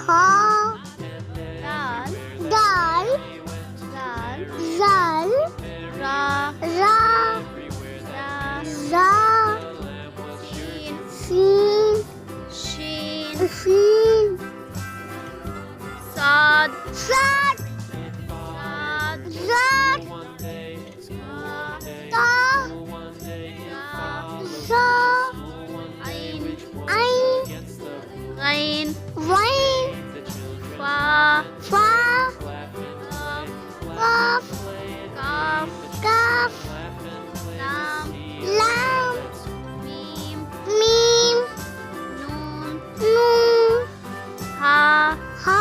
ha, dal, dal, zal, zal, ra, ra, ra, ra, shin, shin, shin, shin, sad, sad, sad, sad, ta, ta, ja, za, ain, ain, gain, wain, fa, fa, kaf, kaf, kaf, kaf, lam, lam, mim, mim, nun, nun, ha, ha,